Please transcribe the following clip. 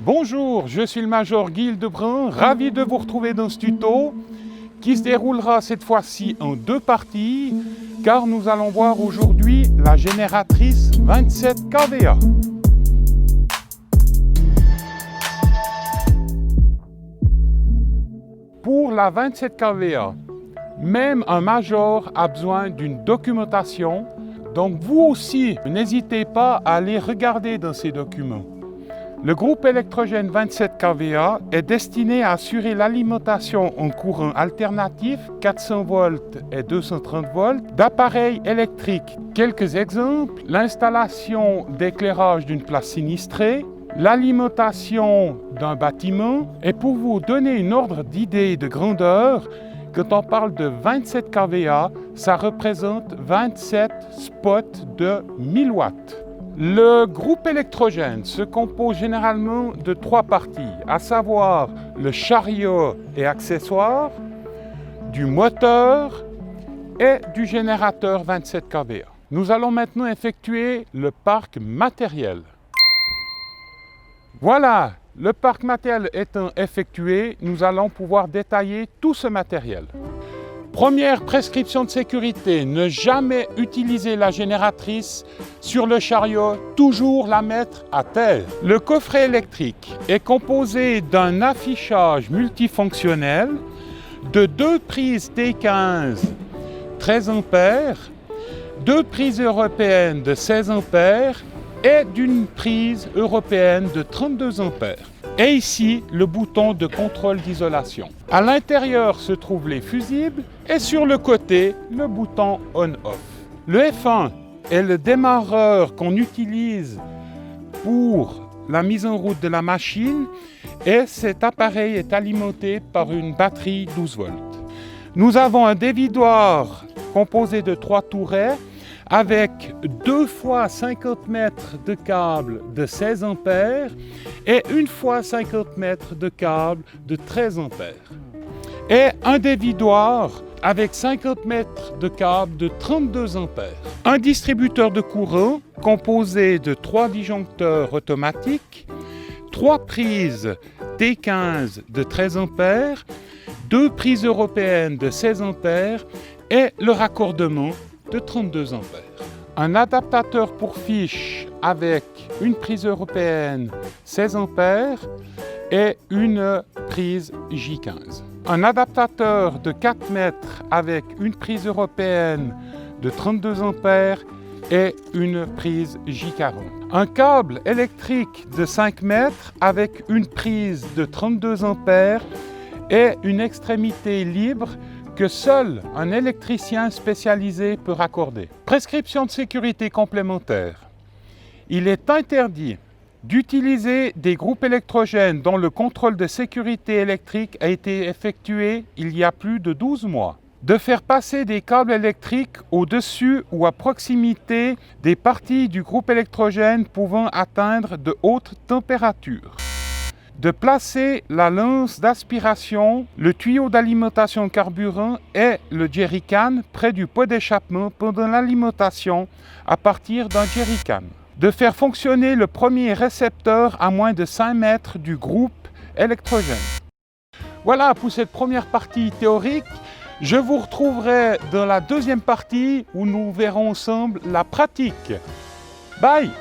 Bonjour, je suis le Major Guy Lebrun, ravi de vous retrouver dans ce tuto qui se déroulera cette fois-ci en deux parties car nous allons voir aujourd'hui la génératrice 27 kVA. Pour la 27 kVA, même un Major a besoin d'une documentation, donc vous aussi, n'hésitez pas à aller regarder dans ces documents. Le groupe électrogène 27 kVA est destiné à assurer l'alimentation en courant alternatif 400 volts et 230 volts d'appareils électriques. Quelques exemples, l'installation d'éclairage d'une place sinistrée, l'alimentation d'un bâtiment. Et pour vous donner une ordre d'idée de grandeur, quand on parle de 27 kVA, ça représente 27 spots de 1000 watts. Le groupe électrogène se compose généralement de trois parties, à savoir le chariot et accessoires, du moteur et du générateur 27 kVA. Nous allons maintenant effectuer le parc matériel. Voilà, le parc matériel étant effectué, nous allons pouvoir détailler tout ce matériel. Première prescription de sécurité, ne jamais utiliser la génératrice sur le chariot, toujours la mettre à terre. Le coffret électrique est composé d'un affichage multifonctionnel, de deux prises T15 13 A, deux prises européennes de 16 A et d'une prise européenne de 32 A. Et ici, le bouton de contrôle d'isolation. À l'intérieur se trouvent les fusibles et sur le côté, le bouton on-off. Le F1 est le démarreur qu'on utilise pour la mise en route de la machine et cet appareil est alimenté par une batterie 12 volts. Nous avons un dévidoir composé de 3 tourets avec 2 fois 50 mètres de câble de 16 A et 1 fois 50 mètres de câble de 13 A. Et un dévidoir avec 50 mètres de câble de 32 A. Un distributeur de courant composé de 3 disjoncteurs automatiques, 3 prises T15 de 13 A, 2 prises européennes de 16 A et le raccordement de 32 A. Un adaptateur pour fiche avec une prise européenne 16 A et une prise J15. Un adaptateur de 4 mètres avec une prise européenne de 32 A et une prise J40. Un câble électrique de 5 mètres avec une prise de 32 A et une extrémité libre que seul un électricien spécialisé peut raccorder. Prescription de sécurité complémentaire. Il est interdit d'utiliser des groupes électrogènes dont le contrôle de sécurité électrique a été effectué il y a plus de 12 mois. De faire passer des câbles électriques au-dessus ou à proximité des parties du groupe électrogène pouvant atteindre de hautes températures. De placer la lance d'aspiration, le tuyau d'alimentation carburant et le jerrycan près du pot d'échappement pendant l'alimentation à partir d'un jerrycan. De faire fonctionner le premier récepteur à moins de 5 mètres du groupe électrogène. Voilà pour cette première partie théorique. Je vous retrouverai dans la deuxième partie où nous verrons ensemble la pratique. Bye!